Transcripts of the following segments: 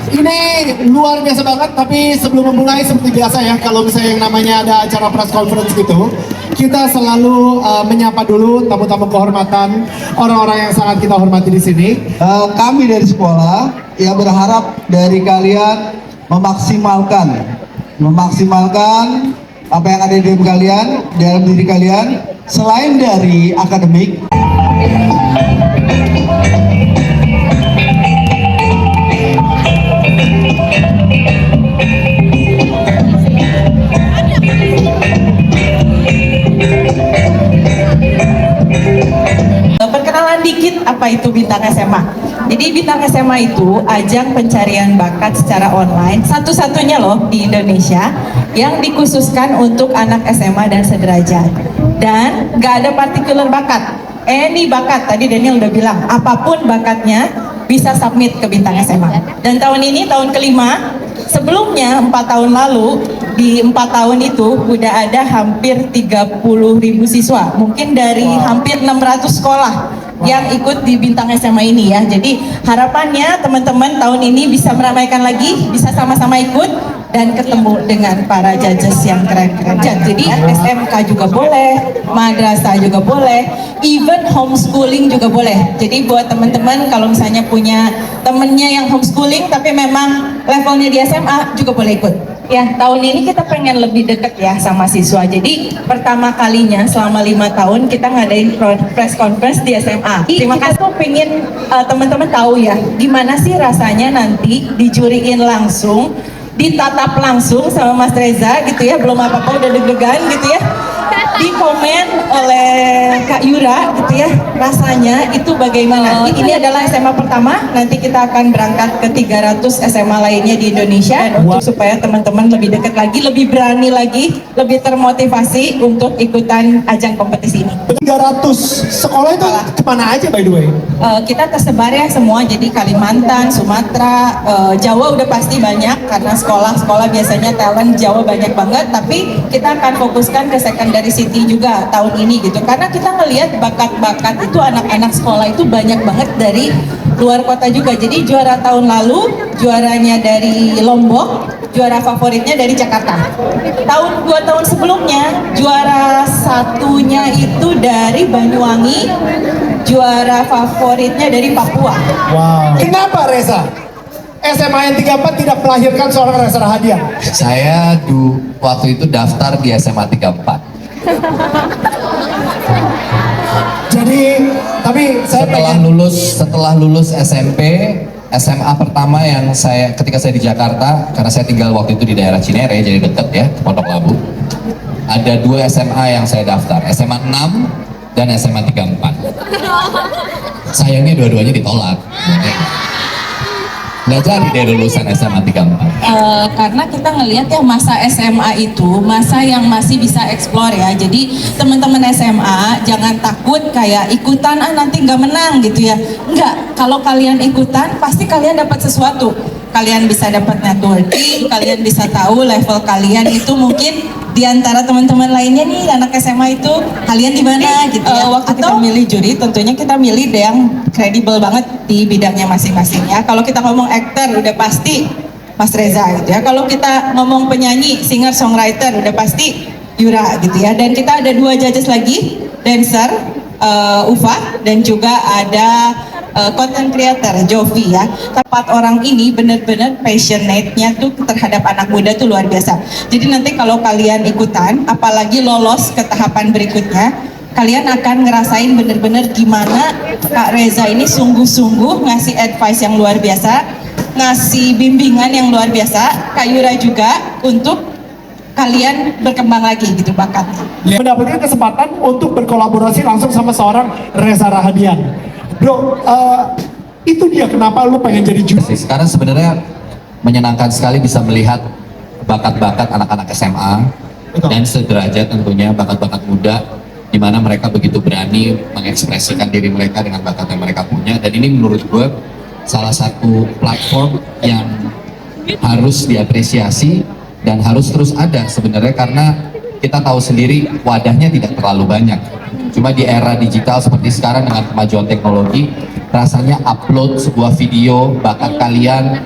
Ini luar biasa banget, tapi sebelum memulai seperti biasa ya, kalau misalnya yang namanya ada acara press conference gitu, kita selalu menyapa dulu tamu-tamu kehormatan, orang-orang yang sangat kita hormati di sini. Kami dari sekolah ya berharap dari kalian memaksimalkan apa yang ada di dalam diri kalian, selain dari akademik. Perkenalan dikit apa itu Bintang SMA. Jadi Bintang SMA itu ajang pencarian bakat secara online, satu-satunya loh di Indonesia yang dikhususkan untuk anak SMA dan sederajat. Dan gak ada partikular bakat, any bakat, tadi Daniel udah bilang, apapun bakatnya bisa submit ke Bintang SMA. Dan tahun ini tahun kelima. Sebelumnya 4 tahun lalu, di 4 tahun itu udah ada hampir 30.000 siswa, mungkin dari hampir 600 sekolah yang ikut di Bintang SMA ini ya. Jadi harapannya teman-teman tahun ini bisa meramaikan lagi, bisa sama-sama ikut dan ketemu dengan para judges yang keren-keren. Jadi SMK juga boleh, madrasah juga boleh, even homeschooling juga boleh. Jadi buat teman-teman kalau misalnya punya temennya yang homeschooling tapi memang levelnya di SMA juga boleh ikut. Ya, tahun ini kita pengen lebih dekat ya sama siswa. Jadi pertama kalinya selama 5 tahun kita ngadain press conference di SMA. Terima kasih. Aku pengen teman-teman tahu ya, gimana sih rasanya nanti dijuriin langsung, ditatap langsung sama Mas Reza gitu ya, belum apa-apa udah deg-degan gitu ya, di komen oleh Kak Yura gitu ya, rasanya itu bagaimana? Ini adalah SMA pertama, nanti kita akan berangkat ke 300 SMA lainnya di Indonesia, dan untuk supaya teman-teman lebih dekat lagi, lebih berani lagi, lebih termotivasi untuk ikutan ajang kompetisi ini. 300 sekolah itu kemana aja by the way? Kita tersebar ya semua, jadi Kalimantan, Sumatera, Jawa udah pasti banyak karena sekolah-sekolah biasanya talent Jawa banyak banget, tapi kita akan fokuskan ke secondary city juga tahun ini gitu, karena kita ngelihat bakat-bakat itu anak-anak sekolah itu banyak banget dari luar kota juga. Jadi juara tahun lalu juaranya dari Lombok, juara favoritnya dari Jakarta. 2 tahun sebelumnya juara satunya itu dari Banyuwangi, juara favoritnya dari Papua. Wow. Kenapa Reza? SMA yang 34 tidak melahirkan seorang Reza Rahadian? Saya waktu itu daftar di SMA 34. Jadi, tapi saya setelah lulus SMP, SMA pertama yang ketika saya di Jakarta, karena saya tinggal waktu itu di daerah Cinere, jadi deket ya, Pondok Labu. Ada 2 SMA yang saya daftar, SMA 6 dan SMA 34. Sayangnya dua-duanya ditolak. Nggak jadi deh lulusan SMA 34. Karena kita ngelihat ya masa SMA itu masa yang masih bisa explore ya. Jadi teman-teman SMA jangan takut kayak ikutan nanti nggak menang gitu ya. Enggak, kalau kalian ikutan pasti kalian dapat sesuatu. Kalian bisa dapat networking, kalian bisa tahu level kalian itu mungkin di antara teman-teman lainnya nih anak SMA itu kalian di mana gitu ya. Waktu kita milih juri tentunya kita milih deh yang kredibel banget di bidangnya masing-masing ya. Kalau kita ngomong aktor udah pasti Mas Reza gitu ya. Kalau kita ngomong penyanyi, singer songwriter udah pasti Yura gitu ya. Dan kita ada 2 judges lagi, dancer Ufa dan juga ada content creator Jovi ya. 4 orang ini benar-benar passionate-nya tuh terhadap anak muda tuh luar biasa. Jadi nanti kalau kalian ikutan, apalagi lolos ke tahapan berikutnya, kalian akan ngerasain bener-bener gimana Kak Reza ini sungguh-sungguh ngasih advice yang luar biasa, ngasih bimbingan yang luar biasa, Kak Yura juga untuk kalian berkembang lagi gitu bakatnya. mendapatkan kesempatan untuk berkolaborasi langsung sama seorang Reza Rahadian. Bro, itu dia kenapa lu pengen jadi juri? Sekarang sebenarnya menyenangkan sekali bisa melihat bakat-bakat anak-anak SMA dan sederajat tentunya bakat-bakat muda, di mana mereka begitu berani mengekspresikan diri mereka dengan bakat yang mereka punya. Dan ini menurut gue salah satu platform yang harus diapresiasi dan harus terus ada sebenarnya, karena kita tahu sendiri wadahnya tidak terlalu banyak. Cuma di era digital seperti sekarang dengan kemajuan teknologi, rasanya upload sebuah video bakat kalian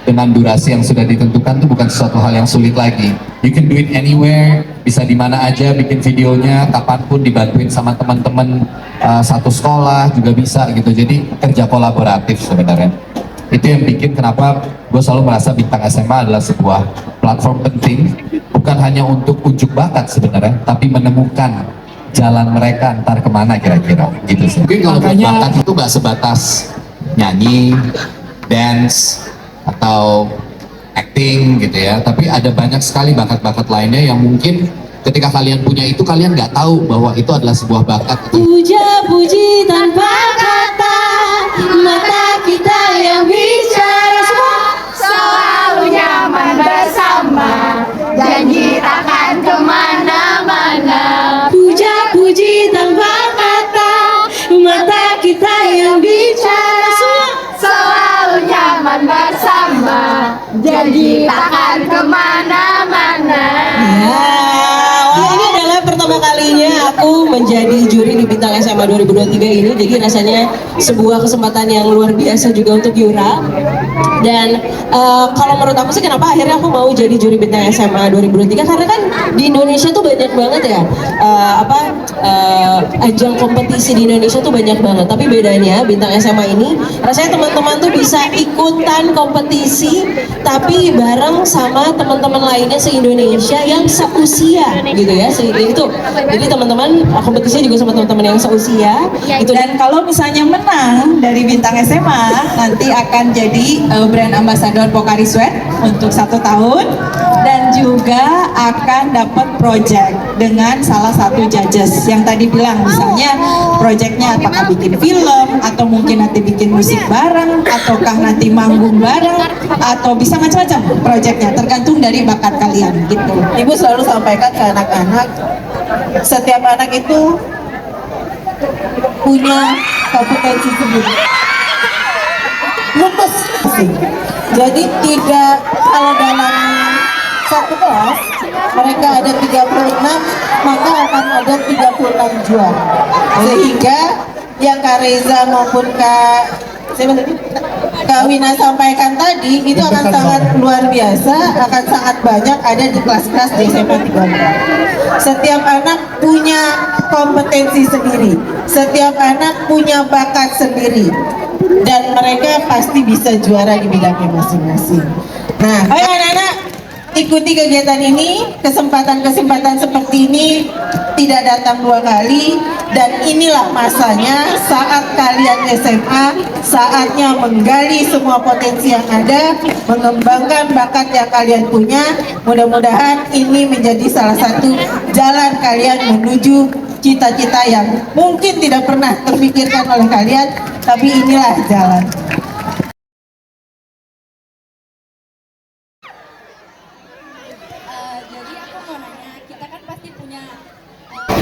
dengan durasi yang sudah ditentukan itu bukan sesuatu hal yang sulit lagi. You can do it anywhere, bisa di mana aja bikin videonya, kapanpun dibantuin sama teman-teman satu sekolah juga bisa gitu. Jadi kerja kolaboratif sebenarnya. Itu yang bikin kenapa gue selalu merasa Bintang SMA adalah sebuah platform penting, bukan hanya untuk unjuk bakat sebenarnya, tapi menemukan jalan mereka ntar kemana kira-kira gitu sih. Mungkin kalau buat bakat itu nggak sebatas nyanyi, dance, atau acting gitu ya, tapi ada banyak sekali bakat-bakat lainnya yang mungkin ketika kalian punya itu kalian nggak tahu bahwa itu adalah sebuah bakat. Puja-puji tanpa kata, mata kita yang bicara semua selalu nyaman bersama, janji takkan kemana-mana. Puja-puji tanpa kata, mata kita yang bicara semua selalu nyaman bersama, janji takkan kemana-mana. Ini adalah pertama kalinya aku menjadi juri di Bintang SMA 2023 ini, jadi rasanya sebuah kesempatan yang luar biasa juga untuk Yura. Dan kalau menurut aku sih kenapa akhirnya aku mau jadi juri Bintang SMA 2023, karena kan di Indonesia tuh banyak banget ya ajang kompetisi di Indonesia tuh banyak banget, tapi bedanya Bintang SMA ini rasanya teman-teman tuh bisa ikutan kompetisi tapi bareng sama teman-teman lainnya se-Indonesia yang seusia gitu ya, itu jadi teman-teman kompetisinya juga sama teman-teman yang seusia gitu. Dan kalau misalnya menang dari Bintang SMA, nanti akan jadi brand ambassador Pocari Sweat untuk 1 tahun, dan juga akan dapat project dengan salah satu judges yang tadi bilang, misalnya projectnya apakah bikin film, atau mungkin nanti bikin musik bareng, ataukah nanti manggung bareng, atau bisa macam-macam projectnya, tergantung dari bakat kalian gitu. Ibu selalu sampaikan ke anak-anak, setiap anak itu punya kompetensi sendiri. Lepas. Jadi tidak, kalau dalam satu kelas mereka ada 36, maka akan ada 36 juara. Sehingga yang Kak Reza maupun Kak Wina sampaikan tadi itu akan sangat luar biasa, akan sangat banyak ada di kelas-kelas di SMA 3. Setiap anak punya kompetensi sendiri, setiap anak punya bakat sendiri, dan mereka pasti bisa juara di bidangnya masing-masing. Nah, ayo anak-anak, ikuti kegiatan ini. Kesempatan-kesempatan seperti ini tidak datang 2 kali, dan inilah masanya saat kalian SMA, saatnya menggali semua potensi yang ada, mengembangkan bakat yang kalian punya. Mudah-mudahan ini menjadi salah satu jalan kalian menuju cita-cita yang mungkin tidak pernah terpikirkan oleh kalian, tapi inilah jalan.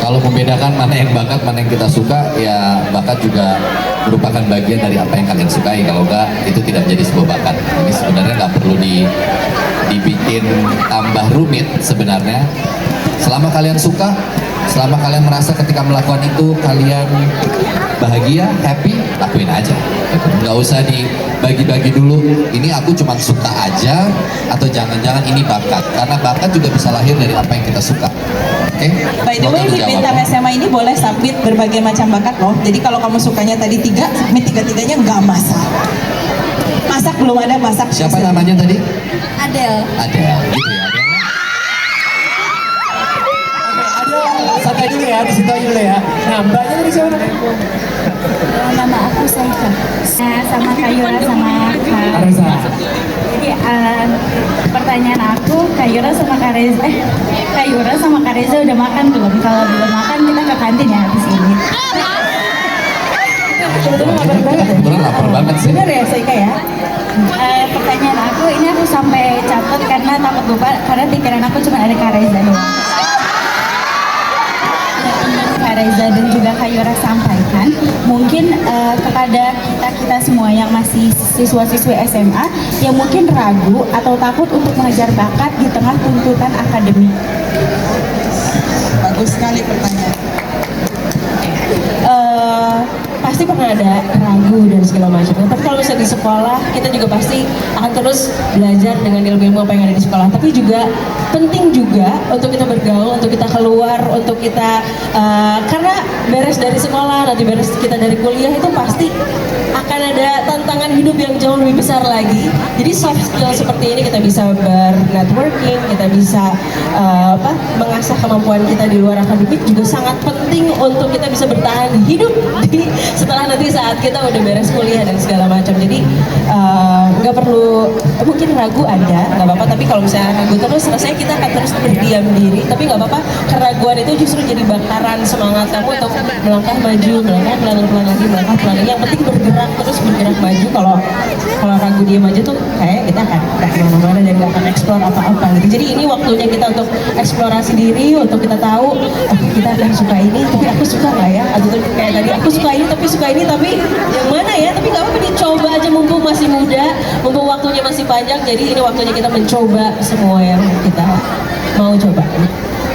Kalau membedakan mana yang bakat, mana yang kita suka, ya bakat juga merupakan bagian dari apa yang kalian sukai. Kalau enggak, itu tidak menjadi sebuah bakat. Ini sebenarnya nggak perlu dibikin tambah rumit sebenarnya. Selama kalian suka, selama kalian merasa ketika melakukan itu kalian bahagia, happy, lakuin aja. Nggak usah dibagi-bagi dulu, ini aku cuma suka aja, atau jangan-jangan ini bakat. Karena bakat juga bisa lahir dari apa yang kita suka. Oke? By the way, di Bintang SMA ini boleh submit berbagai macam bakat loh. Jadi kalau kamu sukanya tadi 3, submit 3-3-nya nggak masalah. Masak belum ada, masak. Siapa namanya tadi? Adel. Adel, gitu ya. Santai dulu ya, di situ aja dulu ya. Nah, mbaknya tadi siapa namanya? Nama aku Saika. Sama Kak Yura sama Kak Reza. Jadi pertanyaan aku, Kak Yura sama Kak Reza, Kak Yura sama Kak Reza udah makan belum? Kalau belum makan kita ke kantin ya habis ini. Kebetulan lapar banget sih. Bener ya Saika ya? Pertanyaan aku, ini aku sampai catat karena takut lupa, karena pikiran aku cuma ada Kak Reza doang. Kak Reza dan juga Kak Yura sampaikan, mungkin kepada kita semua yang masih siswa-siswi SMA yang mungkin ragu atau takut untuk mengejar bakat di tengah tuntutan akademik. Bagus sekali pertanyaan. pasti pernah ada ragu dan segala macam. Tapi kalau misalnya di sekolah, kita juga pasti akan terus belajar dengan ilmu-ilmu apa yang ada di sekolah. Tapi juga penting juga untuk kita bergaul, untuk kita keluar, untuk kita karena beres dari sekolah, nanti beres kita dari kuliah itu pasti akan ada tantangan hidup yang jauh lebih besar lagi. Jadi soft skill seperti ini kita bisa bernetworking, kita bisa mengasah kemampuan kita di luar akademik juga sangat penting untuk kita bisa bertahan hidup setelah nanti saat kita udah beres kuliah dan segala macam. Jadi nggak perlu, mungkin ragu ada, nggak apa-apa. Tapi kalau misalnya ragu terus, rasanya kita akan terus berdiam diri. Tapi nggak apa-apa, keraguan itu justru jadi bakaran semangat kamu untuk melangkah maju, melangkah pelan-pelan lagi, melangkah pelan lagi. Yang penting bergerak terus, bergerak maju. Kalau ragu diam aja tuh kayak kita akan nggak kemana-mana dan nggak akan explore apa-apa gitu. Jadi ini waktunya kita untuk eksplorasi diri, untuk kita tahu kita akan suka ini, tapi aku suka nggak ya? Atau kayak tadi aku suka ini tapi yang mana ya? Tapi nggak apa-apa, dicoba aja mumpung masih muda, mumpung waktunya masih panjang. Jadi ini waktunya kita mencoba semua yang kita mau coba.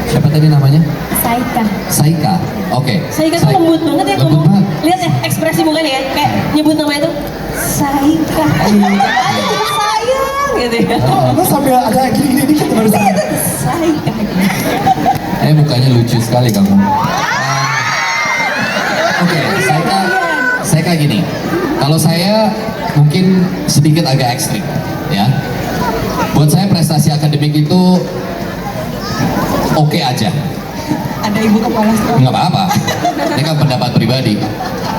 Siapa tadi namanya? Saika. Saika. Oke. Saika tuh lembut banget ya Lembut ngomong. banget. Lihat ya ekspresi mukanya ya, kayak nyebut nama itu Saika. Aduh, sayang gitu ya. Lo sambil ada gini-gini dikit baru saya. Saika. Mukanya lucu sekali kamu. Oke, saya kayak gini. Kalau saya mungkin sedikit agak ekstrim, ya. Buat saya prestasi akademik itu oke aja. Ada ibu kepala sekolah. Nggak apa-apa. Ini kan pendapat pribadi.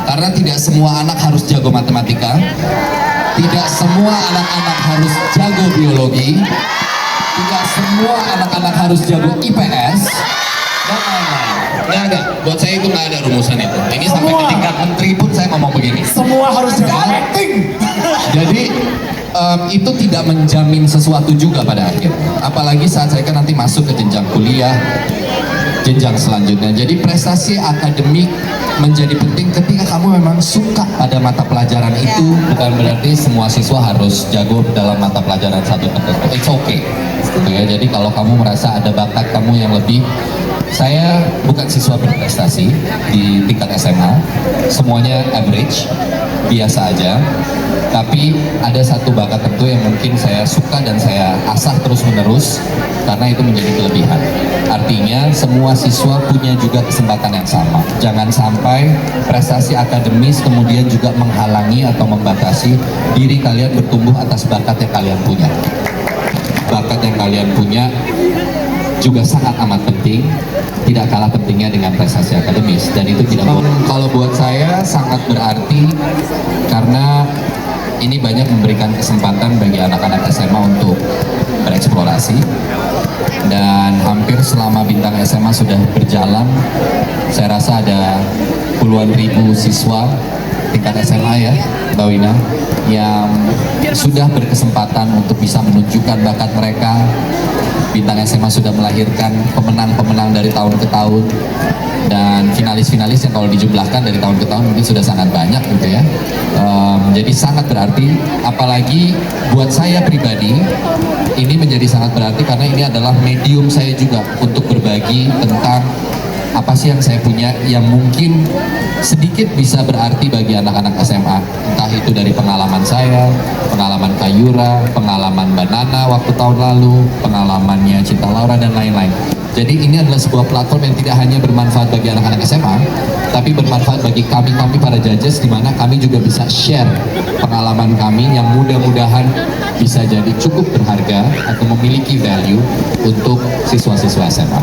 Karena tidak semua anak harus jago matematika, tidak semua anak-anak harus jago biologi, tidak semua anak-anak harus jago IPS, dan lain-lain. Nggak ada. Buat saya itu nggak ada rumusan itu. Ini sampai ke tingkat menteri pun saya ngomong begini. Semua harus jago acting. Jadi itu tidak menjamin sesuatu juga pada akhirnya. Apalagi saat saya kan nanti masuk ke jenjang kuliah, jenjang selanjutnya. Jadi prestasi akademik menjadi penting ketika kamu memang suka pada mata pelajaran itu. Bukan berarti semua siswa harus jago dalam mata pelajaran satu tertentu. It's okay. Gitu ya. Jadi kalau kamu merasa ada bakat kamu yang lebih. Saya bukan siswa berprestasi di tingkat SMA, semuanya average, biasa aja. Tapi ada satu bakat tertentu yang mungkin saya suka dan saya asah terus-menerus karena itu menjadi kelebihan. Artinya semua siswa punya juga kesempatan yang sama. Jangan sampai prestasi akademis kemudian juga menghalangi atau membatasi diri kalian bertumbuh atas bakat yang kalian punya. Bakat yang kalian punya juga sangat amat penting, tidak kalah pentingnya dengan prestasi akademis, dan itu tidak boleh. Kalau buat saya sangat berarti karena ini banyak memberikan kesempatan bagi anak-anak SMA untuk bereksplorasi, dan hampir selama Bintang SMA sudah berjalan, saya rasa ada puluhan ribu siswa tingkat SMA ya, Mbak Wina, yang sudah berkesempatan untuk bisa menunjukkan bakat mereka. Bintang SMA sudah melahirkan pemenang-pemenang dari tahun ke tahun, dan finalis-finalis yang kalau dijumlahkan dari tahun ke tahun mungkin sudah sangat banyak gitu ya. Jadi sangat berarti, apalagi buat saya pribadi ini menjadi sangat berarti karena ini adalah medium saya juga untuk berbagi tentang apa sih yang saya punya yang mungkin sedikit bisa berarti bagi anak-anak SMA, entah itu dari pengalaman saya, pengalaman Kayura, pengalaman Mbak Nana waktu tahun lalu, pengalamannya Cinta Laura dan lain-lain. Jadi ini adalah sebuah platform yang tidak hanya bermanfaat bagi anak-anak SMA, tapi bermanfaat bagi kami para judges, di mana kami juga bisa share pengalaman kami yang mudah-mudahan bisa jadi cukup berharga atau memiliki value untuk siswa-siswa SMA.